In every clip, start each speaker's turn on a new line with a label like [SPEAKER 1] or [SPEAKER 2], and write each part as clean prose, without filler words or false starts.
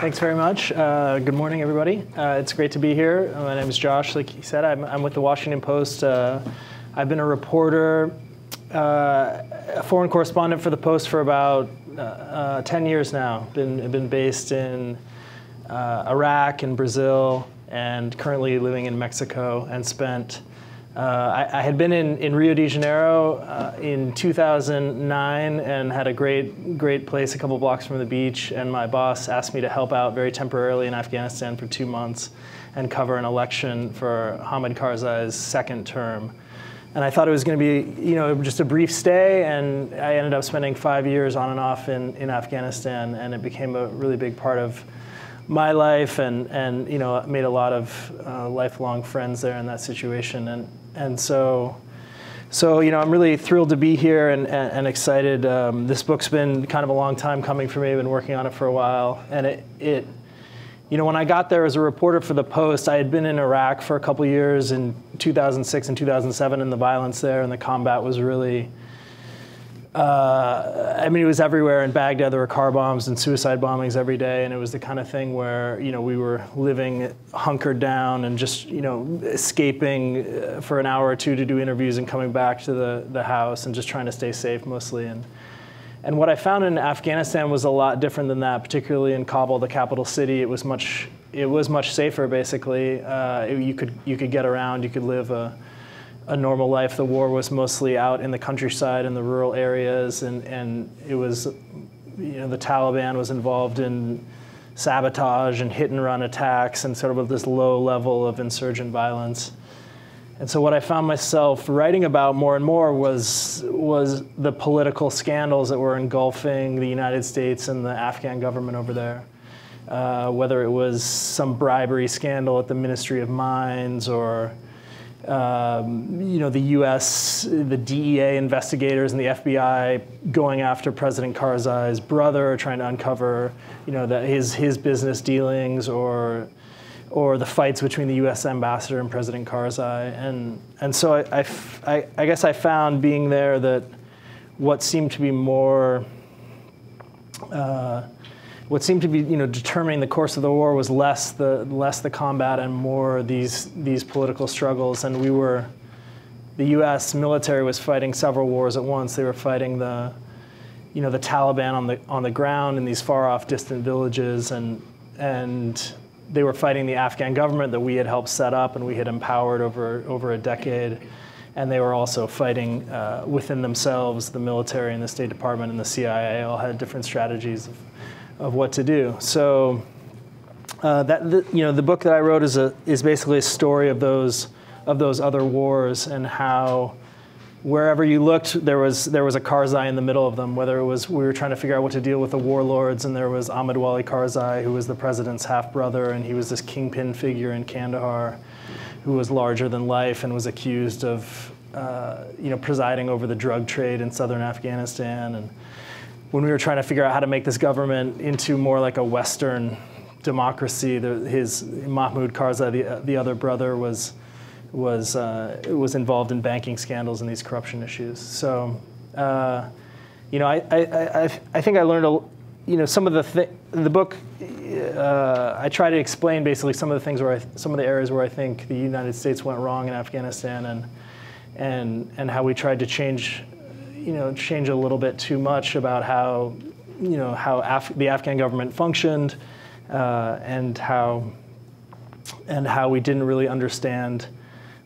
[SPEAKER 1] Thanks very much. Good morning, everybody. It's great to be here. My name is Josh. Like he said, I'm with the Washington Post. I've been a reporter, a foreign correspondent for the Post for about 10 years now. Been based in Iraq and Brazil, and currently living in Mexico, and spent I had been in Rio de Janeiro in 2009 and had a great place a couple blocks from the beach, and my boss asked me to help out very temporarily in Afghanistan for 2 months and cover an election for Hamid Karzai's second term. And I thought it was going to be, just a brief stay, and I ended up spending 5 years on and off in Afghanistan, and it became a really big part of my life, and made a lot of lifelong friends there in that situation, and so I'm really thrilled to be here and excited. This book's been kind of a long time coming for me. I've been working on it for a while, and when I got there as a reporter for the Post, I had been in Iraq for a couple years in 2006 and 2007, and the violence there and the combat was really. It was everywhere. In Baghdad, there were car bombs and suicide bombings every day, and it was the kind of thing where, we were living hunkered down and just, escaping for an hour or two to do interviews and coming back to the house and just trying to stay safe mostly. And what I found in Afghanistan was a lot different than that, particularly in Kabul, the capital city. It was much safer, basically. You could get around, you could live a normal life. The war was mostly out in the countryside and the rural areas, and it was, the Taliban was involved in sabotage and hit and run attacks and sort of this low level of insurgent violence. And so what I found myself writing about more and more was the political scandals that were engulfing the United States and the Afghan government over there. Whether it was some bribery scandal at the Ministry of Mines, or the U.S., the DEA investigators and the FBI going after President Karzai's brother, trying to uncover, his business dealings, or the fights between the U.S. ambassador and President Karzai, and so I guess I found being there that what seemed to be more. What seemed to be, determining the course of the war was less the combat and more these political struggles. And the U.S. military was fighting several wars at once. They were fighting the Taliban on the ground in these far off distant villages, and they were fighting the Afghan government that we had helped set up and we had empowered over a decade. And they were also fighting within themselves. The military and the State Department and the CIA all had different strategies of what to do. So the book that I wrote is basically a story of those other wars, and how wherever you looked there was a Karzai in the middle of them. Whether it was we were trying to figure out what to deal with the warlords, and there was Ahmad Wali Karzai, who was the president's half brother, and he was this kingpin figure in Kandahar who was larger than life and was accused of presiding over the drug trade in southern Afghanistan. And when we were trying to figure out how to make this government into more like a Western democracy, his Mahmoud Karzai, the other brother, was involved in banking scandals and these corruption issues. So, I think I learned some of the book. I try to explain basically some of the things some of the areas where I think the United States went wrong in Afghanistan, and how we tried to change a little bit too much about how the Afghan government functioned, and how we didn't really understand,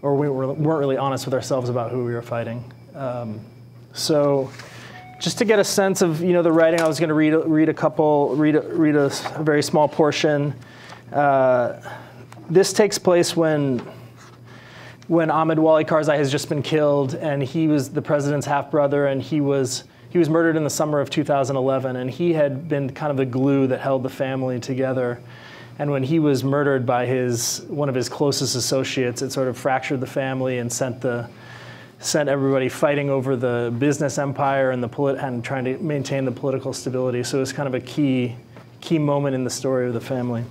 [SPEAKER 1] or we weren't really honest with ourselves about who we were fighting. So, just to get a sense of the writing, I was going to read a very small portion. This takes place when Ahmad Wali Karzai has just been killed, and he was the president's half-brother, and he was murdered in the summer of 2011, and he had been kind of the glue that held the family together. And when he was murdered by one of his closest associates, it sort of fractured the family and sent everybody fighting over the business empire and trying to maintain the political stability. So it was kind of a key moment in the story of the family.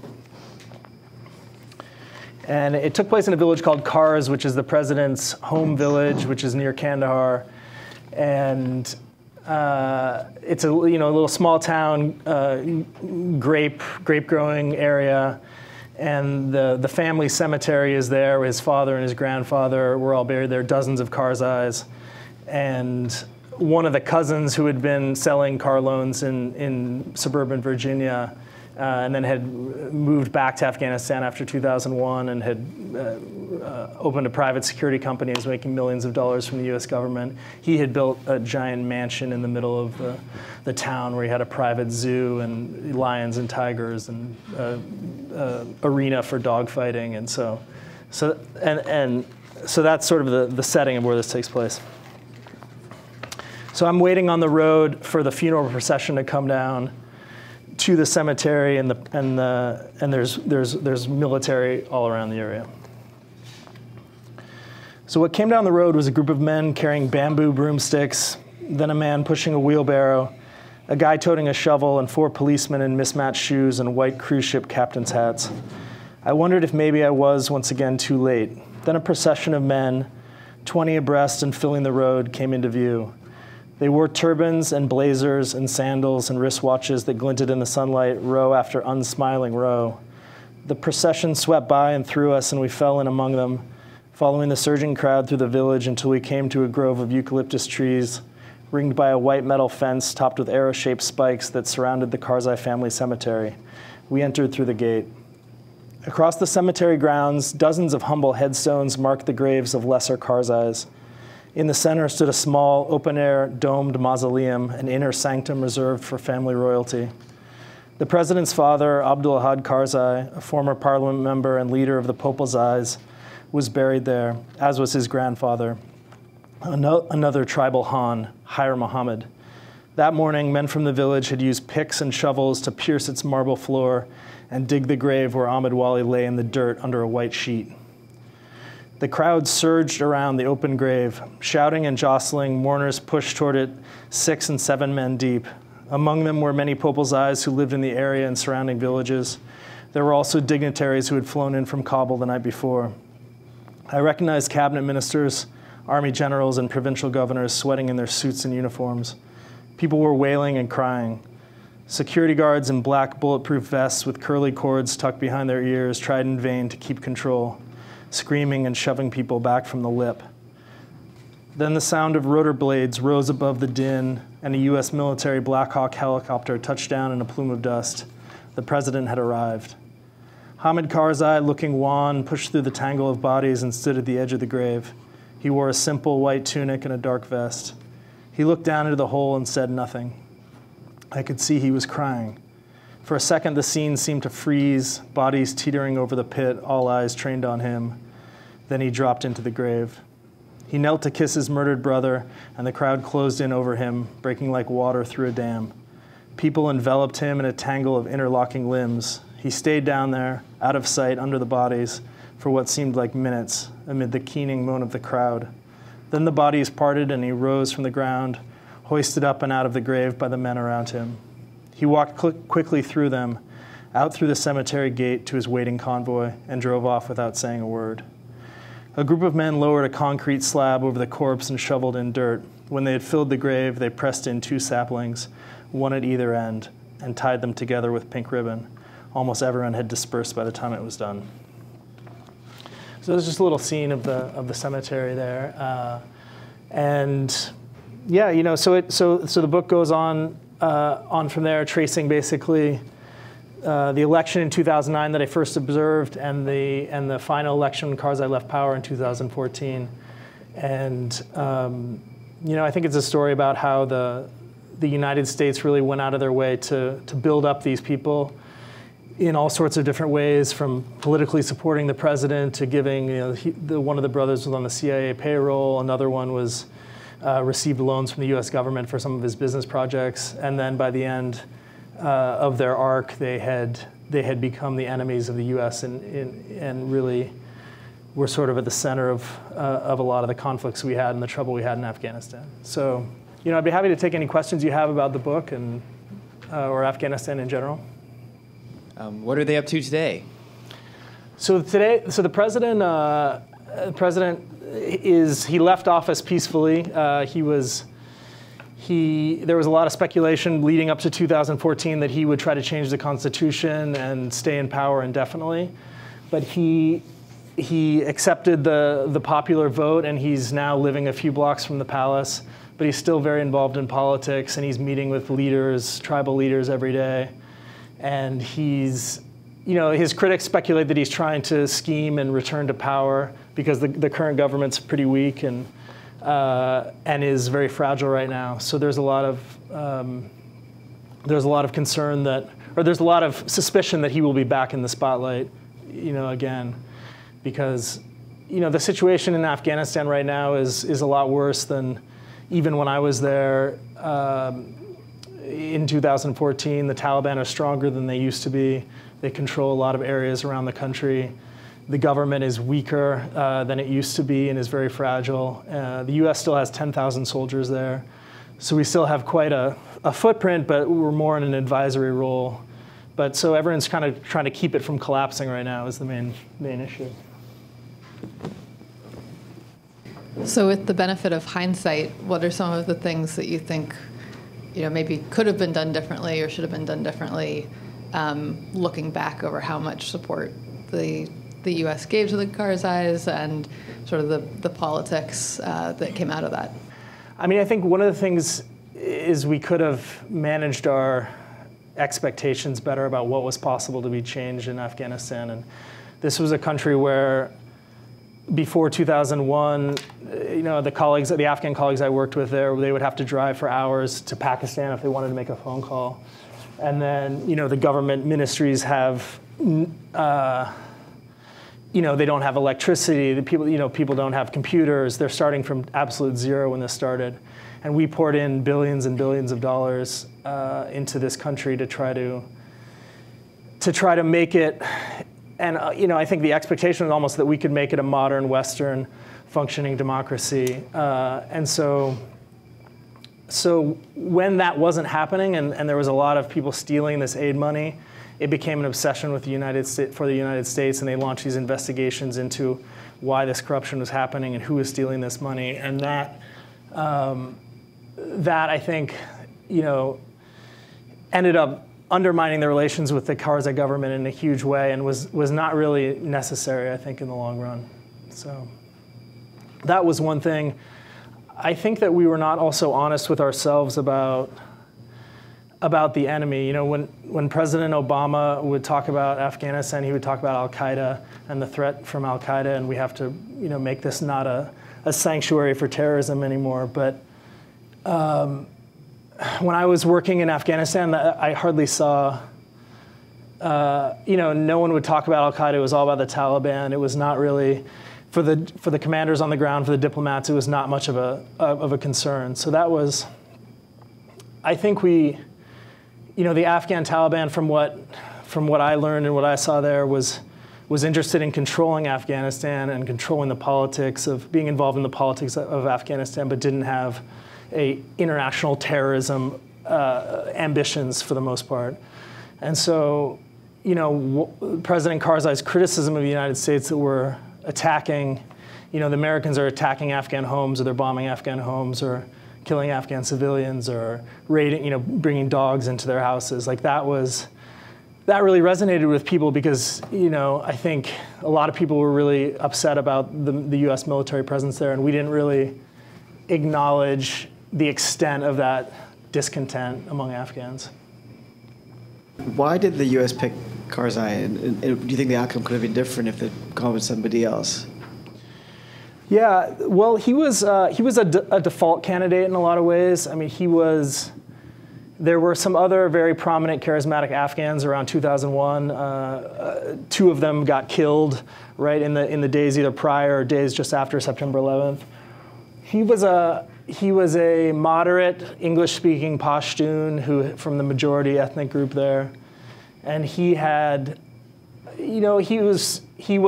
[SPEAKER 1] And it took place in a village called Kars, which is the president's home village, which is near Kandahar. And It's a little small town, grape growing area, and the family cemetery is there. His father and his grandfather were all buried there. Dozens of Karzais, and one of the cousins who had been selling car loans in suburban Virginia, and then had moved back to Afghanistan after 2001 and had opened a private security company, was making millions of dollars from the U.S. government. He had built a giant mansion in the middle of the town where he had a private zoo and lions and tigers and arena for dogfighting, and so that's sort of the setting of where this takes place. So I'm waiting on the road for the funeral procession to come down to the cemetery, and there's military all around the area. So what came down the road was a group of men carrying bamboo broomsticks, then a man pushing a wheelbarrow, a guy toting a shovel, and 4 policemen in mismatched shoes and white cruise ship captain's hats. I wondered if maybe I was once again too late. Then a procession of men, 20 abreast and filling the road, came into view. They wore turbans and blazers and sandals and wristwatches that glinted in the sunlight, row after unsmiling row. The procession swept by and through us, and we fell in among them, following the surging crowd through the village until we came to a grove of eucalyptus trees, ringed by a white metal fence topped with arrow-shaped spikes that surrounded the Karzai family cemetery. We entered through the gate. Across the cemetery grounds, dozens of humble headstones marked the graves of lesser Karzais. In the center stood a small, open-air, domed mausoleum, an inner sanctum reserved for family royalty. The president's father, Abdul-Ahad Karzai, a former parliament member and leader of the Popalzais, was buried there, as was his grandfather, another tribal Han, Khair Mohammed. That morning, men from the village had used picks and shovels to pierce its marble floor and dig the grave where Ahmed Wali lay in the dirt under a white sheet. The crowd surged around the open grave. Shouting and jostling, mourners pushed toward it, 6 and 7 men deep. Among them were many Popalzais who lived in the area and surrounding villages. There were also dignitaries who had flown in from Kabul the night before. I recognized cabinet ministers, army generals, and provincial governors sweating in their suits and uniforms. People were wailing and crying. Security guards in black bulletproof vests with curly cords tucked behind their ears tried in vain to keep control, screaming and shoving people back from the lip. Then the sound of rotor blades rose above the din, and a U.S. military Black Hawk helicopter touched down in a plume of dust. The president had arrived. Hamid Karzai, looking wan, pushed through the tangle of bodies and stood at the edge of the grave. He wore a simple white tunic and a dark vest. He looked down into the hole and said nothing. I could see he was crying. For a second, the scene seemed to freeze, bodies teetering over the pit, all eyes trained on him. Then he dropped into the grave. He knelt to kiss his murdered brother, and the crowd closed in over him, breaking like water through a dam. People enveloped him in a tangle of interlocking limbs. He stayed down there, out of sight under the bodies, for what seemed like minutes, amid the keening moan of the crowd. Then the bodies parted, and he rose from the ground, hoisted up and out of the grave by the men around him. He walked quickly through them, out through the cemetery gate to his waiting convoy, and drove off without saying a word. A group of men lowered a concrete slab over the corpse and shoveled in dirt. When they had filled the grave, they pressed in 2 saplings, one at either end, and tied them together with pink ribbon. Almost everyone had dispersed by the time it was done. So there's just a little scene of the cemetery there, and yeah, so the book goes on from there, tracing basically the election in 2009 that I first observed, and the final election when Karzai left power in 2014. And I think it's a story about how the United States really went out of their way to build up these people in all sorts of different ways, from politically supporting the president to giving, one of the brothers was on the CIA payroll, another one was received loans from the U.S. government for some of his business projects, and then by the end of their arc, they had become the enemies of the U.S. and really were sort of at the center of a lot of the conflicts we had and the trouble we had in Afghanistan. So, I'd be happy to take any questions you have about the book and or Afghanistan in general.
[SPEAKER 2] What are they up to today?
[SPEAKER 1] So the president he left office peacefully. He was There was a lot of speculation leading up to 2014 that he would try to change the constitution and stay in power indefinitely. But he accepted the popular vote, and he's now living a few blocks from the palace. But he's still very involved in politics, and he's meeting with leaders, tribal leaders every day. And his critics speculate that he's trying to scheme and return to power because the current government's pretty weak and is very fragile right now. So there's a lot of concern there's a lot of suspicion that he will be back in the spotlight, again, because the situation in Afghanistan right now is a lot worse than even when I was there in 2014. The Taliban are stronger than they used to be. They control a lot of areas around the country. The government is weaker than it used to be and is very fragile. The US still has 10,000 soldiers there. So we still have quite a footprint, but we're more in an advisory role. But so everyone's kind of trying to keep it from collapsing right now is the main issue.
[SPEAKER 3] So with the benefit of hindsight, what are some of the things that you think maybe could have been done differently or should have been done differently, looking back over how much support the U.S. gave to the Karzais and sort of the politics that came out of that?
[SPEAKER 1] I mean, I think one of the things is we could have managed our expectations better about what was possible to be changed in Afghanistan. And this was a country where before 2001, the Afghan colleagues I worked with there, they would have to drive for hours to Pakistan if they wanted to make a phone call. And then, the government ministries have, they don't have electricity. The people don't have computers. They're starting from absolute zero when this started. And we poured in billions and billions of dollars into this country to try to make it. And I think the expectation was almost that we could make it a modern, Western, functioning democracy. And so when that wasn't happening, and there was a lot of people stealing this aid money, it became an obsession with the United States, and they launched these investigations into why this corruption was happening and who was stealing this money. And that I think, ended up undermining the relations with the Karzai government in a huge way and was not really necessary, I think, in the long run. So that was one thing. I think that we were not also honest with ourselves about the enemy. When President Obama would talk about Afghanistan, he would talk about Al-Qaeda and the threat from Al-Qaeda, and we have to make this not a sanctuary for terrorism anymore. But when I was working in Afghanistan, I hardly saw, no one would talk about Al-Qaeda. It was all about the Taliban. It was not really, for the commanders on the ground, for the diplomats, it was not much of a concern. So that was, I think the Afghan Taliban, from what I learned and what I saw there, was interested in controlling Afghanistan and controlling the politics being involved in the politics of Afghanistan, but didn't have international terrorism ambitions for the most part. And so, President Karzai's criticism of the United States that we're attacking, the Americans are attacking Afghan homes, or they're bombing Afghan homes, or killing Afghan civilians, or raiding, bringing dogs into their houses. Like that really resonated with people because, I think a lot of people were really upset about the U.S. military presence there, and we didn't really acknowledge the extent of that discontent among Afghans.
[SPEAKER 4] Why did the U.S. pick Karzai, and do you think the outcome could have been different if they'd gone with somebody else?
[SPEAKER 1] Yeah, well, he was a default candidate in a lot of ways. I mean, there were some other very prominent, charismatic Afghans around 2001. Two of them got killed right in the days either prior or days just after September 11th. He was a moderate English-speaking Pashtun from the majority ethnic group there, and he had, he was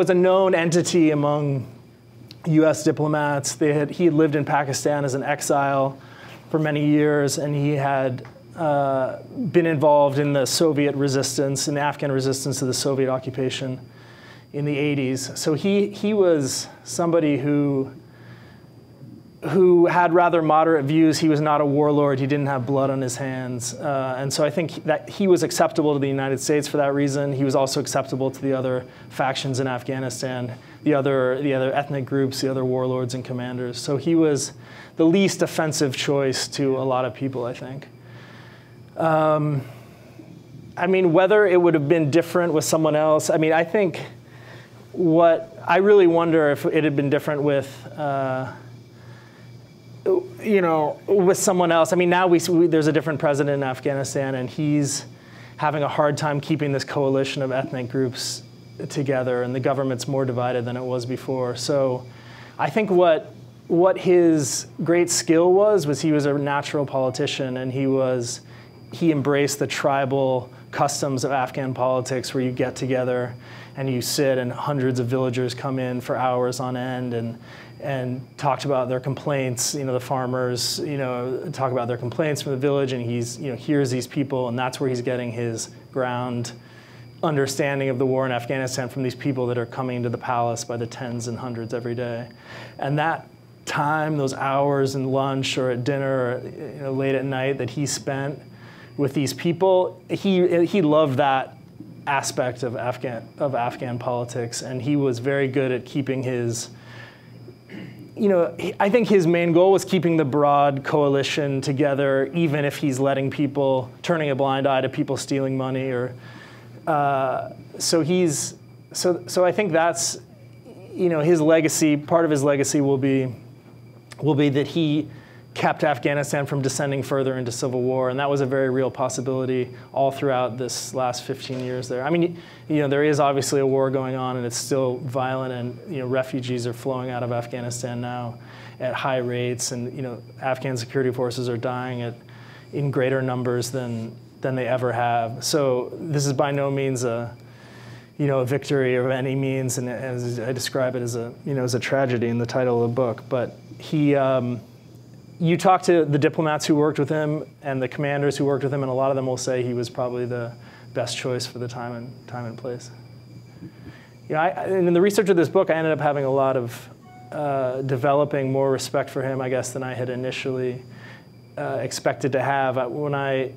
[SPEAKER 1] a known entity among U.S. diplomats. He had lived in Pakistan as an exile for many years, and he had been involved in the Soviet resistance, in the Afghan resistance to the Soviet occupation in the 80s. So he was somebody who who had rather moderate views. He was not a warlord. He didn't have blood on his hands. And so I think that he was acceptable to the United States for that reason. He was also acceptable to the other factions in Afghanistan, the other ethnic groups, the other warlords and commanders. So he was the least offensive choice to a lot of people, I think. I mean, whether it would have been different with someone else, I mean, I think I really wonder if it had been different with, with someone else. I mean, now there's a different president in Afghanistan, and he's having a hard time keeping this coalition of ethnic groups together, and the government's more divided than it was before. So I think what his great skill was he was a natural politician, and he embraced the tribal customs of Afghan politics, where you get together and you sit, and hundreds of villagers come in for hours on end and talked about their complaints. The farmers, talk about their complaints from the village, and he's, hears these people, and that's where he's getting his ground understanding of the war in Afghanistan from these people that are coming into the palace by the tens and hundreds every day. And that time, those hours in lunch or at dinner, or, late at night that he spent with these people, he loved that aspect of Afghan politics, and he was very good at keeping his. I think his main goal was keeping the broad coalition together, even if he's turning a blind eye to people stealing money, or so I think that's, his legacy. Part of his legacy will be that he kept Afghanistan from descending further into civil war, and that was a very real possibility all throughout this last 15 years there. I mean, there is obviously a war going on, and it's still violent, and refugees are flowing out of Afghanistan now at high rates, and Afghan security forces are dying in greater numbers than they ever have. So this is by no means a victory of any means, and as I describe it as a tragedy in the title of the book. But you talk to the diplomats who worked with him and the commanders who worked with him, and a lot of them will say he was probably the best choice for the time and place. And in the research of this book, I ended up having a lot of developing more respect for him, I guess, than I had initially expected to have. When I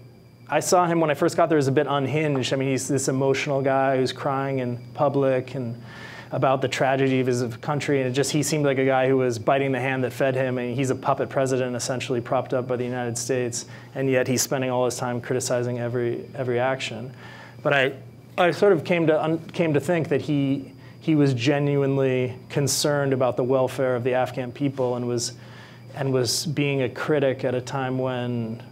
[SPEAKER 1] saw him when I first got there, he was a bit unhinged. I mean, he's this emotional guy who's crying in public and about the tragedy of his country, and he seemed like a guy who was biting the hand that fed him, and he's a puppet president essentially propped up by the United States, and yet he's spending all his time criticizing every action. But I sort of came to think that he was genuinely concerned about the welfare of the Afghan people, and was being a critic at a time when,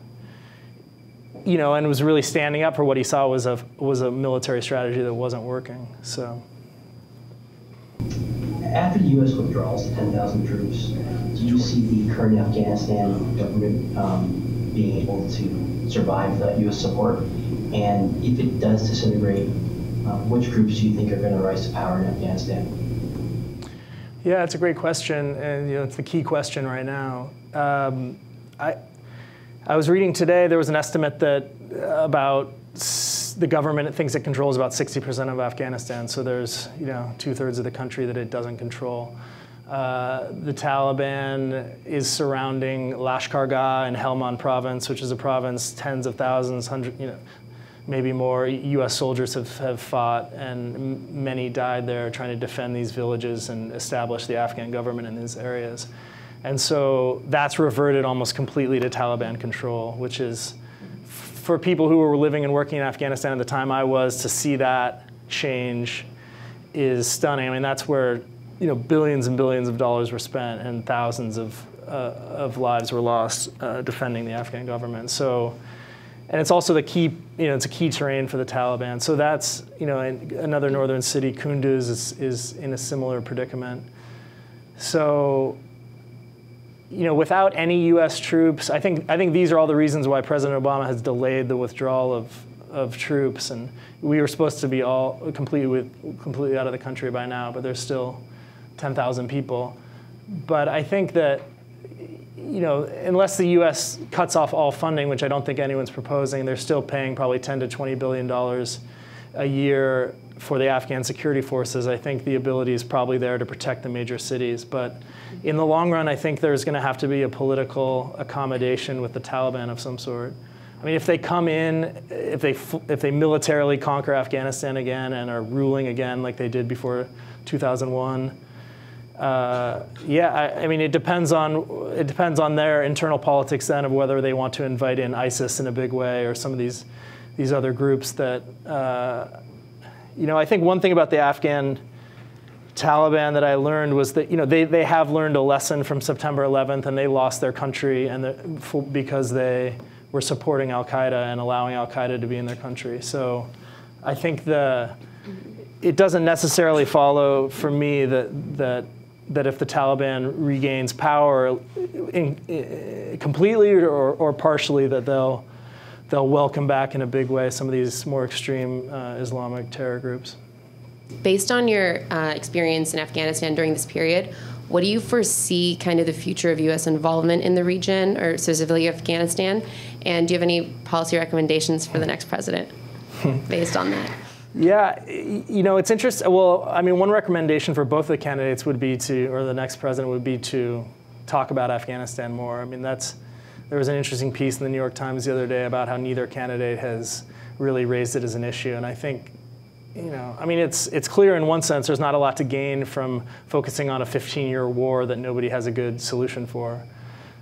[SPEAKER 1] and was really standing up for what he saw was a military strategy that wasn't working. So.
[SPEAKER 5] After the U.S. withdrawals to 10,000 troops, do you see the current Afghanistan government being able to survive that U.S. support? And if it does disintegrate, which groups do you think are going to rise to power in Afghanistan?
[SPEAKER 1] Yeah, it's a great question, and it's the key question right now. I was reading today, there was an estimate that about the government thinks it controls about 60% of Afghanistan, so there's 2/3 of the country that it doesn't control. The Taliban is surrounding Lashkar-Gah in Helmand province, which is a province tens of thousands, maybe more U.S. soldiers have fought, and many died there trying to defend these villages and establish the Afghan government in these areas. And so that's reverted almost completely to Taliban control, which is, for people who were living and working in Afghanistan at the time I was, to see that change is stunning. I mean, that's where billions and billions of dollars were spent, and thousands of lives were lost defending the Afghan government. So, and it's also the key, it's a key terrain for the Taliban. So that's, another northern city, Kunduz, is in a similar predicament. So, without any U.S. troops, I think these are all the reasons why President Obama has delayed the withdrawal of troops. And we were supposed to be all completely out of the country by now, but there's still 10,000 people. But I think that, unless the U.S. cuts off all funding, which I don't think anyone's proposing, they're still paying probably $10 to $20 billion a year for the Afghan security forces, I think the ability is probably there to protect the major cities. But in the long run, I think there's going to have to be a political accommodation with the Taliban of some sort. I mean, if they come in, if they militarily conquer Afghanistan again and are ruling again like they did before 2001, yeah, I mean, it depends on their internal politics then of whether they want to invite in ISIS in a big way or some of these other groups that, you know, I think one thing about the Afghan Taliban that I learned was that, you know, they have learned a lesson from September 11th, and they lost their country because they were supporting Al-Qaeda and allowing Al-Qaeda to be in their country. So I think it doesn't necessarily follow for me that if the Taliban regains power completely or partially, that they'll welcome back in a big way some of these more extreme Islamic terror groups.
[SPEAKER 6] Based on your experience in Afghanistan during this period, what do you foresee kind of the future of U.S. involvement in the region, or specifically Afghanistan? And do you have any policy recommendations for the next president based on that?
[SPEAKER 1] Yeah, you know, it's interesting. Well, I mean, one recommendation for both the candidates would be or the next president would be to talk about Afghanistan more. I mean, there was an interesting piece in the New York Times the other day about how neither candidate has really raised it as an issue. And I think, you know, I mean, it's clear in one sense there's not a lot to gain from focusing on a 15-year war that nobody has a good solution for.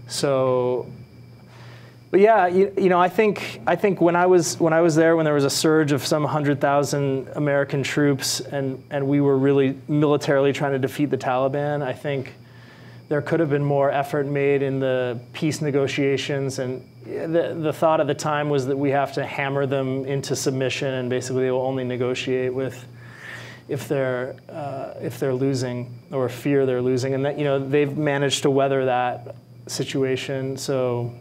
[SPEAKER 1] So, but yeah, you know, I think when I was there, when there was a surge of some 100,000 American troops, and we were really militarily trying to defeat the Taliban, I think there could have been more effort made in the peace negotiations, and the thought at the time was that we have to hammer them into submission, and basically they will only negotiate with if they're losing or fear they're losing, and that, you know, they've managed to weather that situation. So,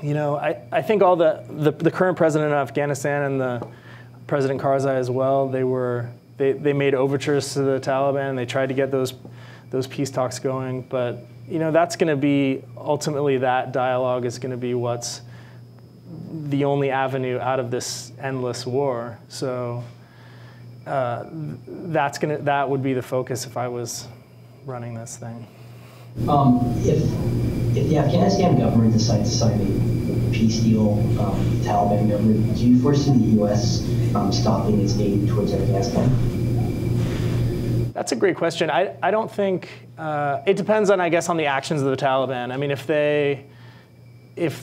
[SPEAKER 1] you know, I think all the current president of Afghanistan and the President Karzai as well, they made overtures to the Taliban, and they tried to get those peace talks going. But, you know, that's going to be, ultimately that dialogue is going to be what's the only avenue out of this endless war. So that would be the focus if I was running this thing.
[SPEAKER 5] If the Afghanistan government decides to sign a peace deal with the Taliban government, do you foresee the U.S. Stopping its aid towards Afghanistan?
[SPEAKER 1] That's a great question. I don't think, it depends on, I guess, on the actions of the Taliban. I mean, if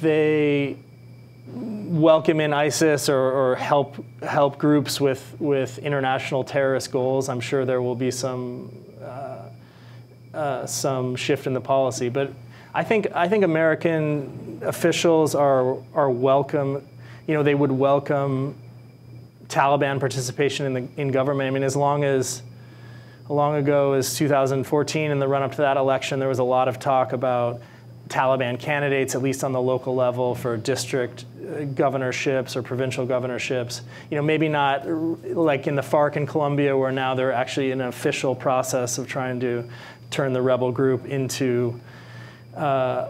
[SPEAKER 1] they welcome in ISIS or help groups with international terrorist goals, I'm sure there will be some shift in the policy. But I think American officials are welcome. You know, they would welcome Taliban participation in government. I mean, as long ago as 2014, in the run-up to that election, there was a lot of talk about Taliban candidates, at least on the local level, for district governorships or provincial governorships. You know, maybe not like in the FARC in Colombia, where now they're actually in an official process of trying to turn the rebel group into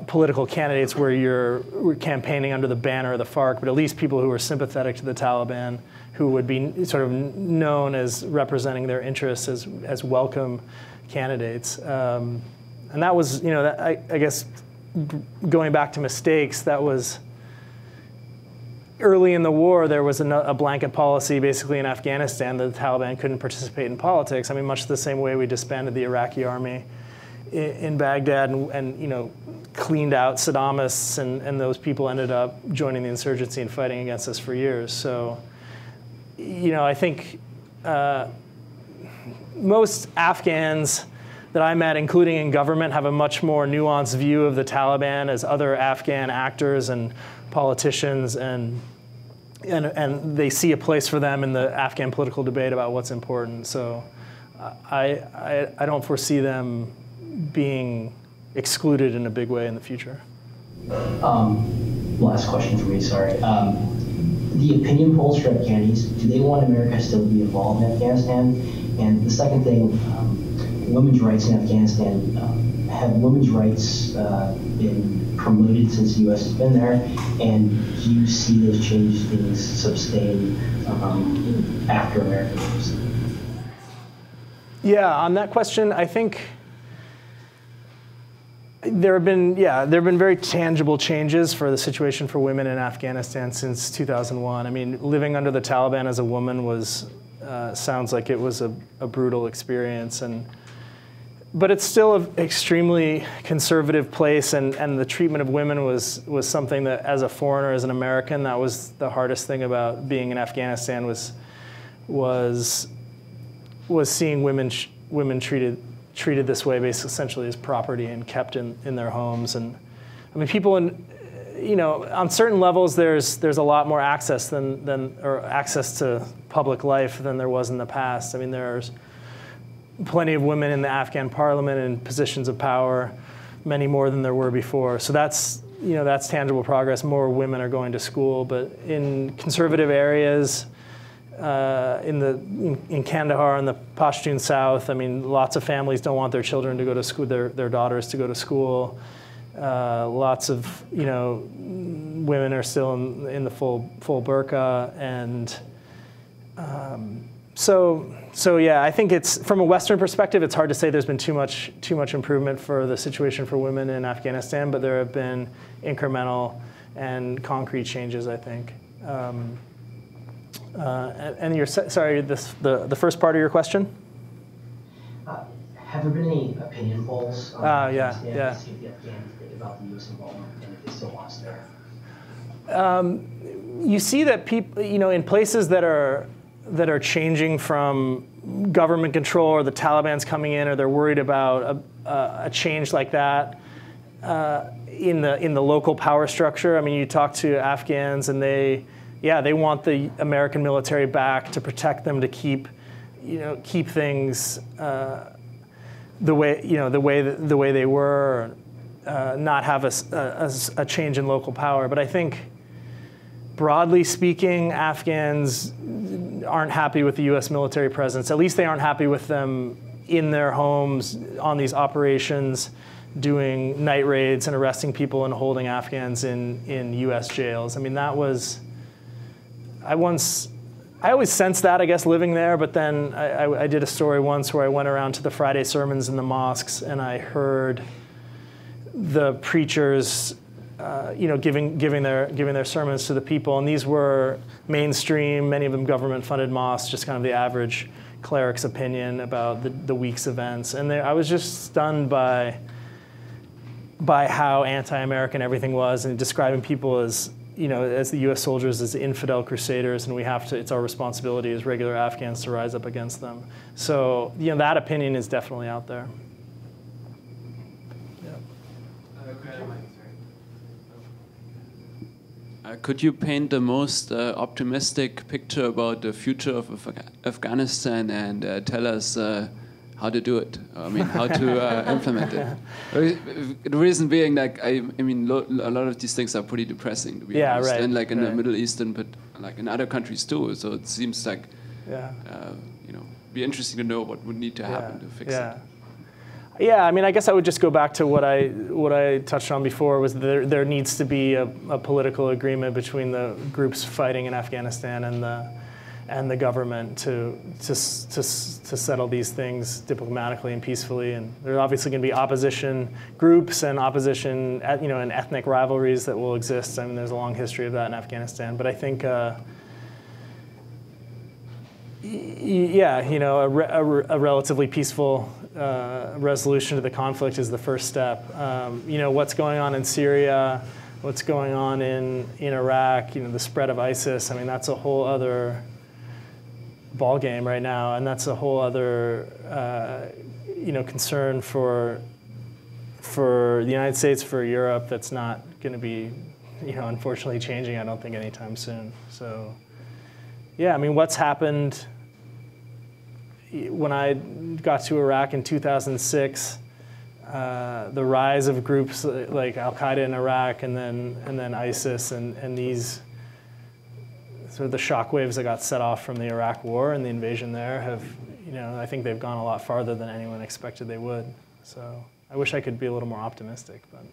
[SPEAKER 1] political candidates where you're campaigning under the banner of the FARC, but at least people who are sympathetic to the Taliban, who would be sort of known as representing their interests as welcome candidates. And that was, you know, I guess, going back to mistakes, that was early in the war. There was a blanket policy basically in Afghanistan that the Taliban couldn't participate in politics. I mean, much the same way we disbanded the Iraqi army in Baghdad and you know, cleaned out Saddamists, and those people ended up joining the insurgency and fighting against us for years. So, you know, I think most Afghans that I met, including in government, have a much more nuanced view of the Taliban as other Afghan actors and politicians, and they see a place for them in the Afghan political debate about what's important. So I don't foresee them being excluded in a big way in the future.
[SPEAKER 5] Last question for me, sorry. The opinion polls for Afghanis, do they want America still to be involved in Afghanistan? And the second thing, women's rights in Afghanistan, have women's rights been promoted since the U.S. has been there? And do you see those changes being sustained after America leaves?
[SPEAKER 1] Yeah, on that question, I think there have been very tangible changes for the situation for women in Afghanistan since 2001. I mean, living under the Taliban as a woman sounds like it was a brutal experience, but it's still an extremely conservative place, and the treatment of women was something that, as a foreigner, as an American, that was the hardest thing about being in Afghanistan was seeing women treated this way, basically essentially as property and kept in their homes. And I mean, people on certain levels, there's a lot more access access to public life than there was in the past. I mean, there's plenty of women in the Afghan parliament in positions of power, many more than there were before. So that's tangible progress. More women are going to school, but in conservative areas, in Kandahar and the Pashtun South, I mean, lots of families don't want their children to go to school, their daughters to go to school. Lots of women are still in the full burqa, and so yeah, I think it's, from a Western perspective, it's hard to say there's been too much improvement for the situation for women in Afghanistan, but there have been incremental and concrete changes, I think. And sorry, the first part of your question?
[SPEAKER 5] Have there been any opinion polls on Afghanistan to see if the Afghans think about the U.S. involvement and if they still want us there?
[SPEAKER 1] You see that people, in places that are changing from government control, or the Taliban's coming in, or they're worried about a change like that in the local power structure. I mean, you talk to Afghans, and they want the American military back to protect them, to keep things the way they were, not have a change in local power. But I think, broadly speaking, Afghans aren't happy with the U.S. military presence. At least they aren't happy with them in their homes on these operations, doing night raids and arresting people and holding Afghans in U.S. jails. I mean, that was, I always sensed that, I guess, living there, but then I did a story once where I went around to the Friday sermons in the mosques, and I heard the preachers giving their sermons to the people, and these were mainstream, many of them government-funded mosques, just kind of the average cleric's opinion about the week's events. And I was just stunned by how anti-American everything was, and describing people as the U.S. soldiers as infidel crusaders, and it's our responsibility as regular Afghans to rise up against them. So that opinion is definitely out there.
[SPEAKER 7] Could you paint the most optimistic picture about the future of Afghanistan and tell us how to do it? I mean, how to implement it? The reason being, I mean, a lot of these things are pretty depressing, to be honest.
[SPEAKER 1] Right.
[SPEAKER 7] And in the Middle Eastern, but in other countries too. So it seems like, be interesting to know what would need to happen to fix it.
[SPEAKER 1] Yeah, I mean, I guess I would just go back to what I touched on before, was there needs to be a political agreement between the groups fighting in Afghanistan and the government to settle these things diplomatically and peacefully. And there's obviously going to be opposition groups and opposition, and ethnic rivalries that will exist. I mean, there's a long history of that in Afghanistan. But I think, a relatively peaceful resolution to the conflict is the first step. What's going on in Syria, what's going on in Iraq, the spread of ISIS. I mean, that's a whole other ball game right now, and that's a whole other concern for the United States, for Europe. That's not going to be, unfortunately changing, I don't think, anytime soon. So, yeah, I mean, what's happened when I got to Iraq in 2006, the rise of groups like Al-Qaeda in Iraq, and then ISIS, and these sort of the shockwaves that got set off from the Iraq War and the invasion there have, I think they've gone a lot farther than anyone expected they would. So I wish I could be a little more optimistic, but.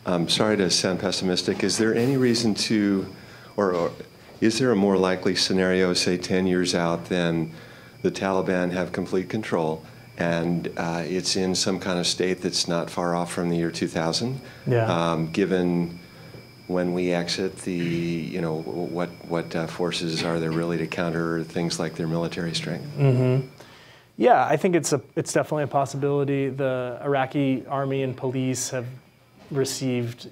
[SPEAKER 8] I'm sorry to sound pessimistic. Is there any reason to, or is there a more likely scenario, say 10 years out, than the Taliban have complete control, and it's in some kind of state that's not far off from the year 2000.
[SPEAKER 1] Yeah.
[SPEAKER 8] Given when we exit, what forces are there really to counter things like their military strength?
[SPEAKER 1] Mm-hmm. Yeah, I think it's definitely a possibility. The Iraqi army and police have received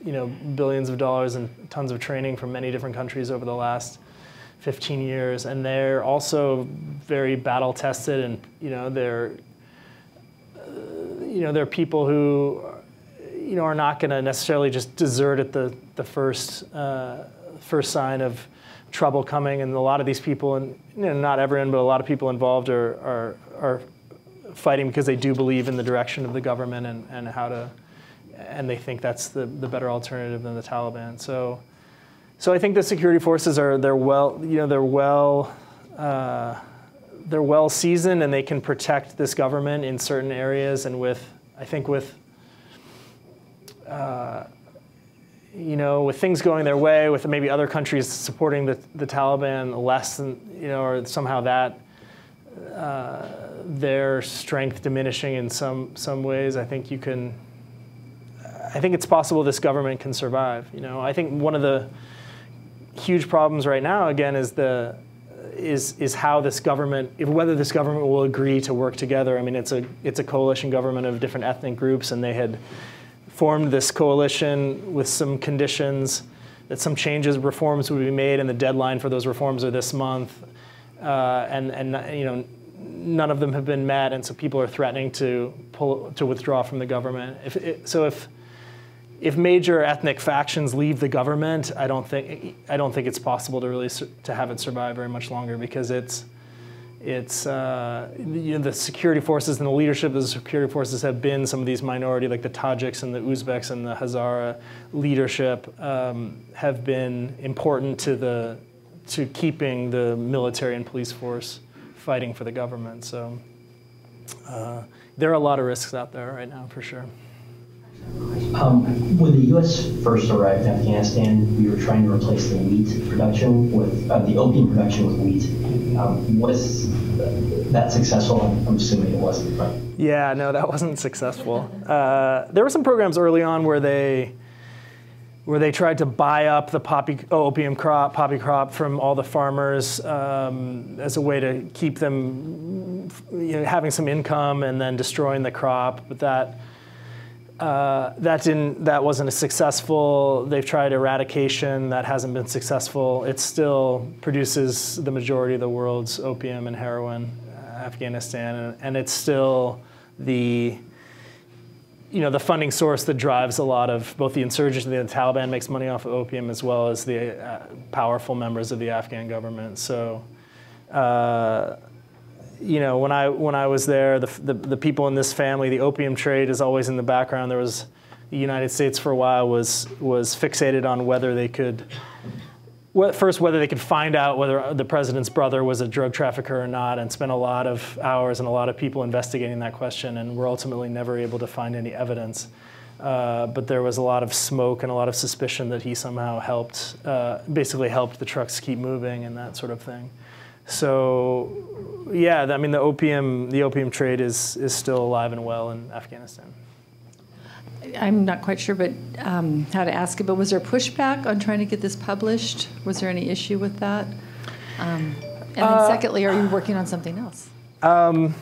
[SPEAKER 1] billions of dollars and tons of training from many different countries over the last 15 years, and they're also very battle tested, and they're people who are not going to necessarily just desert at the first sign of trouble coming. And a lot of these people, and not everyone, but a lot of people involved are fighting because they do believe in the direction of the government and they think that's the better alternative than the Taliban. So I think the security forces they're well seasoned, and they can protect this government in certain areas, and with things going their way, with maybe other countries supporting the Taliban less than, or somehow that their strength diminishing in some ways, I think it's possible this government can survive. I think one of the huge problems right now, again, is how this government, whether this government will agree to work together. I mean, it's a coalition government of different ethnic groups, and they had formed this coalition with some conditions that some reforms would be made, and the deadline for those reforms are this month, and none of them have been met, and so people are threatening to withdraw from the government. If major ethnic factions leave the government, I don't think it's possible to have it survive very much longer, because the security forces and the leadership of the security forces have been some of these minority, like the Tajiks and the Uzbeks and the Hazara leadership, have been important to keeping the military and police force fighting for the government. So there are a lot of risks out there right now, for sure.
[SPEAKER 5] When the U.S. first arrived in Afghanistan, we were trying to replace the wheat production with the opium production with wheat. Was that successful? I'm assuming it wasn't, right?
[SPEAKER 1] Yeah, no, that wasn't successful. There were some programs early on where they tried to buy up the poppy crop from all the farmers as a way to keep them, having some income, and then destroying the crop. But that wasn't as successful. They've tried eradication. That hasn't been successful. It still produces the majority of the world's opium and heroin, Afghanistan, and it's still the funding source that drives a lot of both the insurgents and the Taliban makes money off of opium, as well as the powerful members of the Afghan government. So, when I was there, the people in this family, the opium trade is always in the background. The United States for a while was fixated on whether they could find out whether the president's brother was a drug trafficker or not, and spent a lot of hours and a lot of people investigating that question, and were ultimately never able to find any evidence. But there was a lot of smoke and a lot of suspicion that he somehow basically helped the trucks keep moving and that sort of thing. So, yeah, I mean, the opium trade is still alive and well in Afghanistan.
[SPEAKER 9] I'm not quite sure, but how to ask it. But was there pushback on trying to get this published? Was there any issue with that? And then, secondly, are you working on something else?
[SPEAKER 1] No,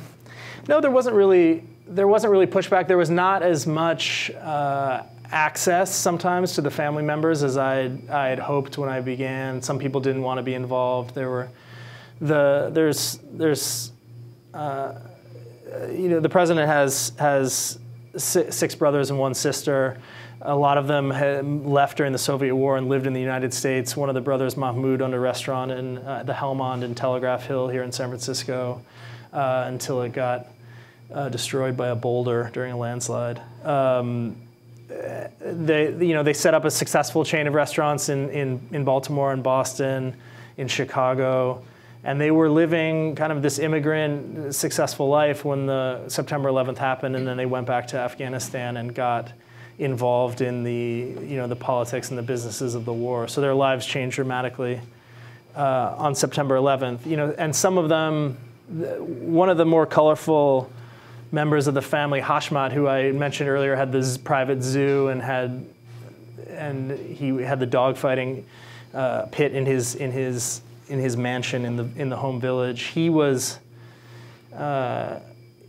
[SPEAKER 1] there wasn't really pushback. There was not as much access sometimes to the family members as I had hoped when I began. Some people didn't want to be involved. There's the president has 6 brothers and 1 sister. A lot of them had left during the Soviet War and lived in the United States. One of the brothers, Mahmoud, owned a restaurant in the Helmand in Telegraph Hill here in San Francisco until it got destroyed by a boulder during a landslide. They set up a successful chain of restaurants in Baltimore and Boston, in Chicago. And they were living kind of this immigrant, successful life when the September 11th happened, and then they went back to Afghanistan and got involved in the politics and the businesses of the war. So their lives changed dramatically on September 11th. And some of them, one of the more colorful members of the family, Hashmat, who I mentioned earlier, had this private zoo and he had the dogfighting pit in his mansion in the home village. He was,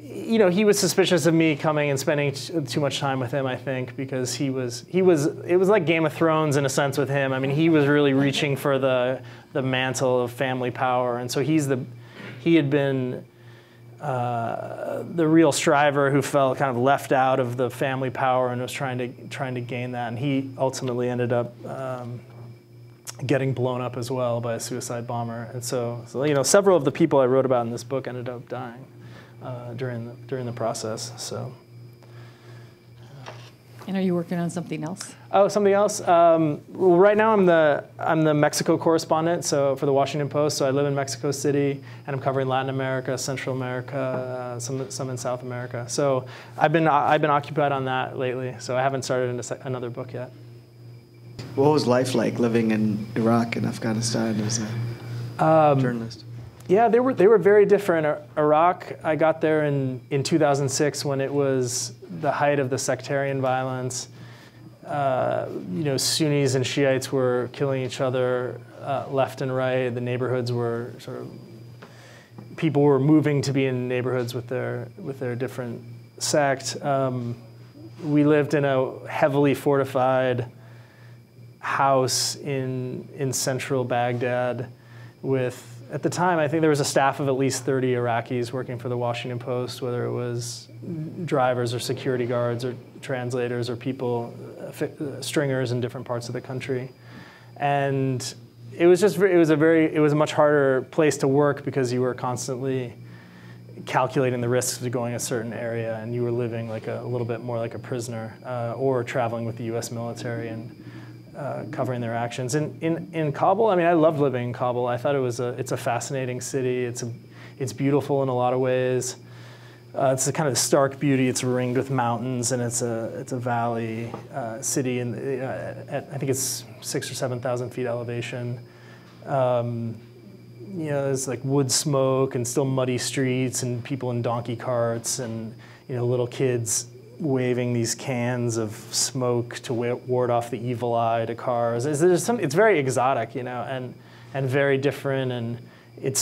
[SPEAKER 1] he was suspicious of me coming and spending too much time with him, I think, because it was like Game of Thrones in a sense with him. I mean, he was really reaching for the mantle of family power, and so he had been the real striver who felt kind of left out of the family power and was trying to gain that, and he ultimately ended up getting blown up as well by a suicide bomber. And so several of the people I wrote about in this book ended up dying during the process. So.
[SPEAKER 9] And are you working on something else?
[SPEAKER 1] Oh, something else. Well, right now I'm the Mexico correspondent, so for the Washington Post. So I live in Mexico City, and I'm covering Latin America, Central America, some in South America. So I've been occupied on that lately. So I haven't started another book yet.
[SPEAKER 4] What was life like living in Iraq and Afghanistan as a journalist?
[SPEAKER 1] Yeah, they were very different. Iraq, I got there in 2006 when it was the height of the sectarian violence. Sunnis and Shiites were killing each other left and right. The neighborhoods were people were moving to be in neighborhoods with their different sect. We lived in a heavily fortified house in central Baghdad with, at the time, I think there was a staff of at least 30 Iraqis working for the Washington Post, whether it was drivers or security guards or translators or people, stringers in different parts of the country. And it was a much harder place to work because you were constantly calculating the risks of going a certain area, and you were living like a little bit more like a prisoner, or traveling with the U.S. military and covering their actions. In Kabul, I mean, I loved living in Kabul. I thought it's a fascinating city. It's beautiful in a lot of ways. It's a kind of stark beauty. It's ringed with mountains, and it's a valley city, and I think it's 6,000 or 7,000 feet elevation. There's like wood smoke and still muddy streets and people in donkey carts and little kids waving these cans of smoke to ward off the evil eye to cars. It's very exotic, and very different, and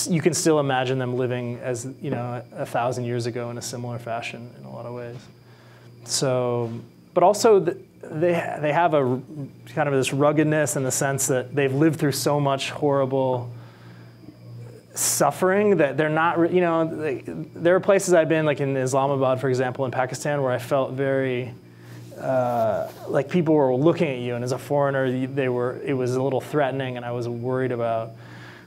[SPEAKER 1] you can still imagine them living as 1,000 years ago in a similar fashion in a lot of ways. So, but also they have a kind of this ruggedness in the sense that they've lived through so much horrible suffering that they're not, there are places I've been, like in Islamabad, for example, in Pakistan, where I felt very, like people were looking at you, and as a foreigner, it was a little threatening, and I was worried about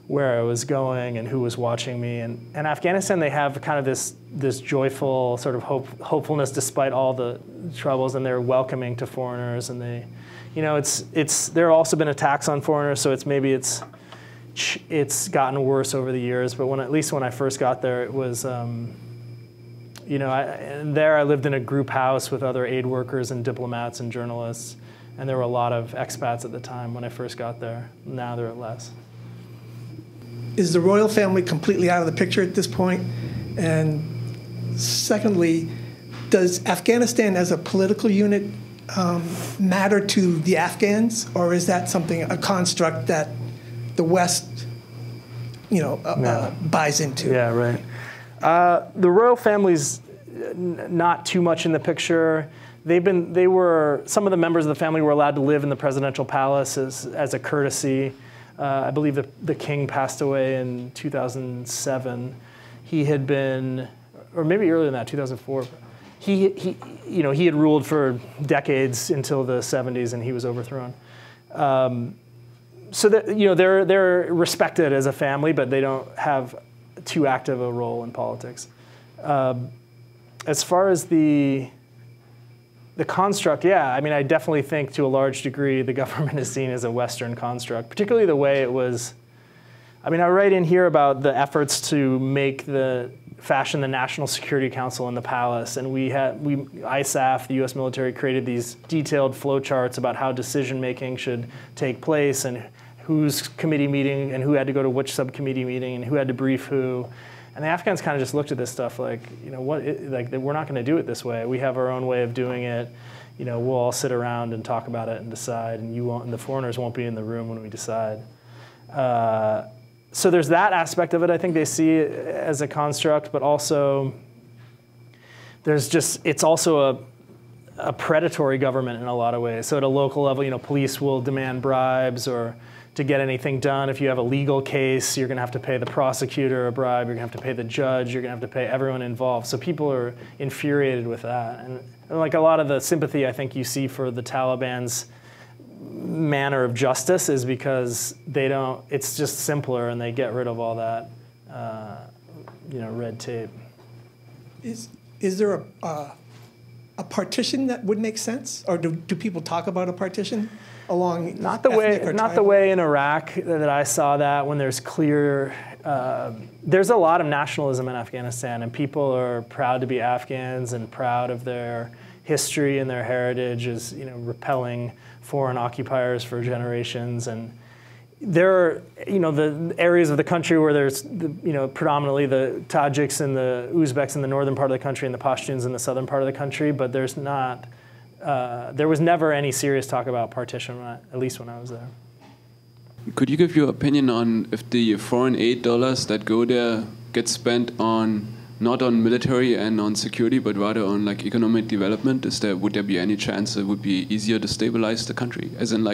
[SPEAKER 1] where I was going and who was watching me. And Afghanistan, they have kind of this joyful sort of hopefulness despite all the troubles, and they're welcoming to foreigners, and there have also been attacks on foreigners, so it's gotten worse over the years, but at least when I first got there, it was, I lived in a group house with other aid workers and diplomats and journalists, and there were a lot of expats at the time when I first got there. Now there are less.
[SPEAKER 10] Is the royal family completely out of the picture at this point? And secondly, does Afghanistan as a political unit matter to the Afghans, or is that a construct that the West, buys into?
[SPEAKER 1] Yeah, right. The royal family's not too much in the picture. Some of the members of the family were allowed to live in the presidential palace as a courtesy. I believe the king passed away in 2007. He had been, or maybe earlier than that, 2004. He had ruled for decades until the 70s, and he was overthrown. So that, they're respected as a family, but they don't have too active a role in politics. As far as the construct, yeah, I mean, I definitely think to a large degree the government is seen as a Western construct, particularly the way it was. I mean, I write in here about the efforts to fashion the National Security Council in the palace, and ISAF, the U.S. military, created these detailed flowcharts about how decision making should take place and whose committee meeting and who had to go to which subcommittee meeting and who had to brief who. And the Afghans kind of just looked at this stuff like, we're not going to do it this way. We have our own way of doing it. We'll all sit around and talk about it and decide, and the foreigners won't be in the room when we decide. So there's that aspect of it. I think they see it as a construct, but also it's also a predatory government in a lot of ways. So at a local level, police will demand bribes or to get anything done. If you have a legal case, you're going to have to pay the prosecutor a bribe. You're going to have to pay the judge. You're going to have to pay everyone involved. So people are infuriated with that. And like a lot of the sympathy I think you see for the Taliban's manner of justice is because it's just simpler and they get rid of all that, red tape.
[SPEAKER 10] Is there a partition that would make sense, or do people talk about a partition along? Not the
[SPEAKER 1] way in Iraq that I saw that when there's clear. There's a lot of nationalism in Afghanistan, and people are proud to be Afghans and proud of their history and their heritage as repelling foreign occupiers for generations. And there are the areas of the country where there's predominantly the Tajiks and the Uzbeks in the northern part of the country and the Pashtuns in the southern part of the country, but there's not. There was never any serious talk about partition, at least when I was there.
[SPEAKER 7] Could you give your opinion on if the foreign aid dollars that go there get spent not on military and on security, but rather on economic development? Would there be any chance it would be easier to stabilize the country? As in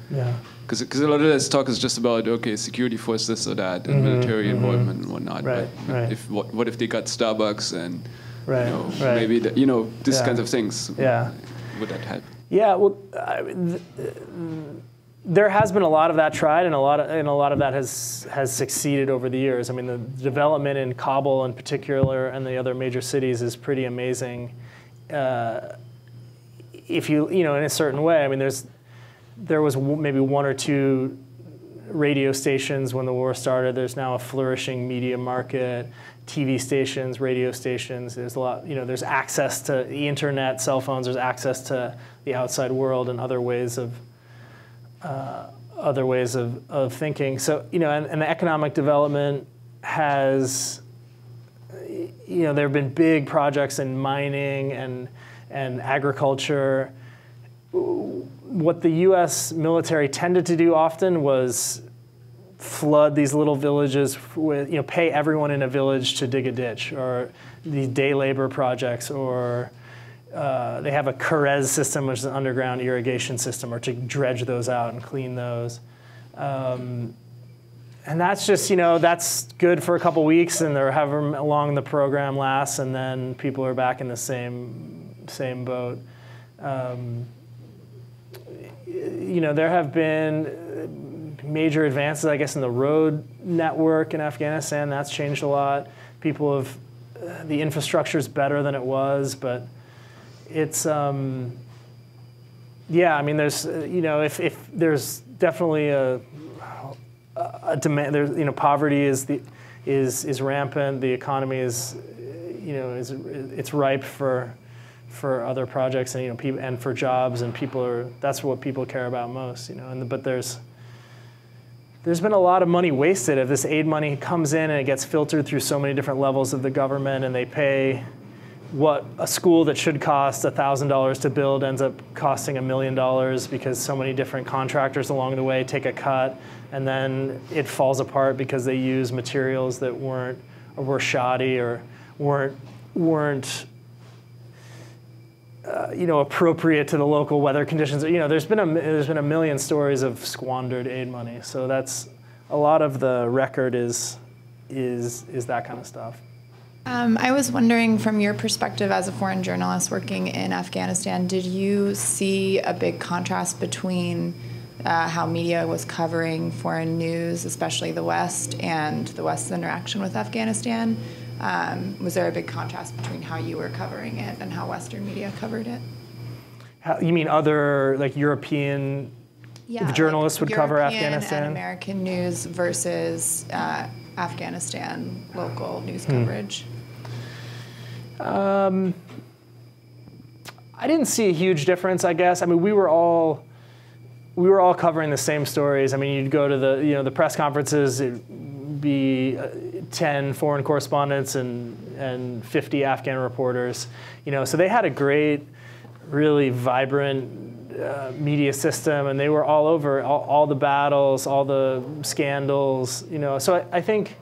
[SPEAKER 1] yeah.
[SPEAKER 7] Because a lot of this talk is just about, security force this or that, and military involvement and whatnot.
[SPEAKER 1] Right,
[SPEAKER 7] but
[SPEAKER 1] right.
[SPEAKER 7] What if they got Starbucks and
[SPEAKER 1] right.
[SPEAKER 7] maybe these kinds of things?
[SPEAKER 1] Yeah.
[SPEAKER 7] Would that help?
[SPEAKER 1] Yeah. Well, there has been a lot of that tried, and a lot of that has succeeded over the years. I mean, the development in Kabul in particular and the other major cities is pretty amazing. If you in a certain way, I mean, there was maybe one or two radio stations when the war started. There's now a flourishing media market, TV stations, radio stations. There's a lot, there's access to the internet, cell phones. There's access to the outside world and other ways of thinking. So, and the economic development has, there have been big projects in mining and agriculture. What the U.S. military tended to do often was flood these little villages with, pay everyone in a village to dig a ditch, or these day labor projects, or they have a Kerez system, which is an underground irrigation system, or to dredge those out and clean those. And that's just, that's good for a couple weeks, and they're however long the program lasts, and then people are back in the same boat. There have been major advances, I guess, in the road network in Afghanistan. That's changed a lot. The infrastructure is better than it was, but it's, I mean, there's, if there's definitely a demand, there's, poverty is rampant. The economy is, it's ripe for other projects and people and for jobs, and that's what people care about most, but there's been a lot of money wasted. If this aid money comes in and it gets filtered through so many different levels of the government, and they pay what a school that should cost $1,000 to build ends up costing $1 million because so many different contractors along the way take a cut, and then it falls apart because they use materials that were shoddy or weren't appropriate to the local weather conditions. There's been a million stories of squandered aid money. So that's a lot of the record is that kind of stuff.
[SPEAKER 11] I was wondering, from your perspective as a foreign journalist working in Afghanistan, did you see a big contrast between how media was covering foreign news, especially the West, and the West's interaction with Afghanistan? Was there a big contrast between how you were covering it and how Western media covered it?
[SPEAKER 1] You mean other, European journalists would cover Afghanistan?
[SPEAKER 11] And American news versus Afghanistan local news coverage?
[SPEAKER 1] I didn't see a huge difference, I guess. I mean, we were all covering the same stories. I mean, you'd go to the press conferences, it'd be 10 foreign correspondents and 50 Afghan reporters. So they had a great, really vibrant media system, and they were all over all the battles, all the scandals. So I think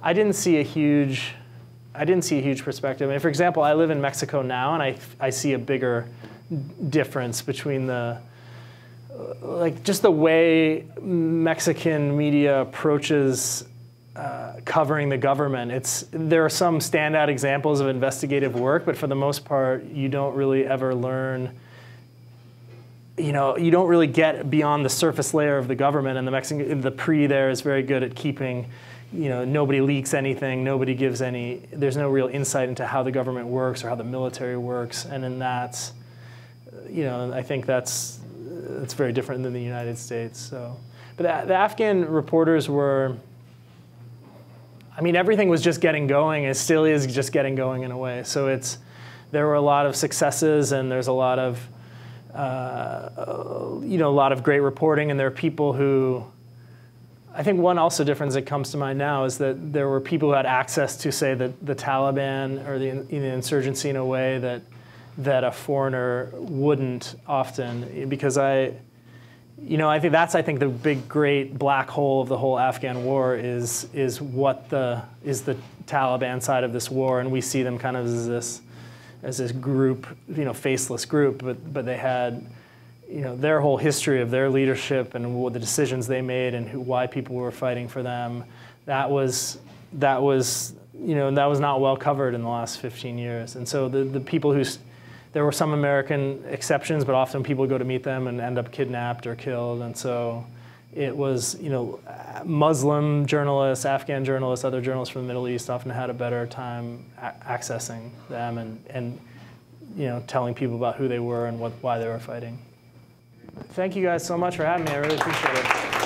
[SPEAKER 1] I didn't see a huge perspective. I mean, for example, I live in Mexico now, and I see a bigger difference between just the way Mexican media approaches covering the government. There are some standout examples of investigative work, but for the most part, you don't really ever learn. You don't really get beyond the surface layer of the government, and the PRI there is very good at keeping. Nobody leaks anything. Nobody gives any. There's no real insight into how the government works or how the military works, and then that's. I think that's very different than the United States. So, but the Afghan reporters were. I mean, everything was just getting going. It still is just getting going in a way. So there were a lot of successes, and there's a lot of. A lot of great reporting, and there are people who. I think one also difference that comes to mind now is that there were people who had access to, say, the Taliban or the insurgency in a way that a foreigner wouldn't often, because I think that's the big great black hole of the whole Afghan war is the Taliban side of this war, and we see them kind of as this group, faceless group, but they had, their whole history of their leadership and what the decisions they made and why people were fighting for them. That was not well covered in the last 15 years. And so the people there were some American exceptions, but often people go to meet them and end up kidnapped or killed. And so it was, Muslim journalists, Afghan journalists, other journalists from the Middle East often had a better time accessing them and telling people about who they were and why they were fighting. Thank you guys so much for having me. I really appreciate it.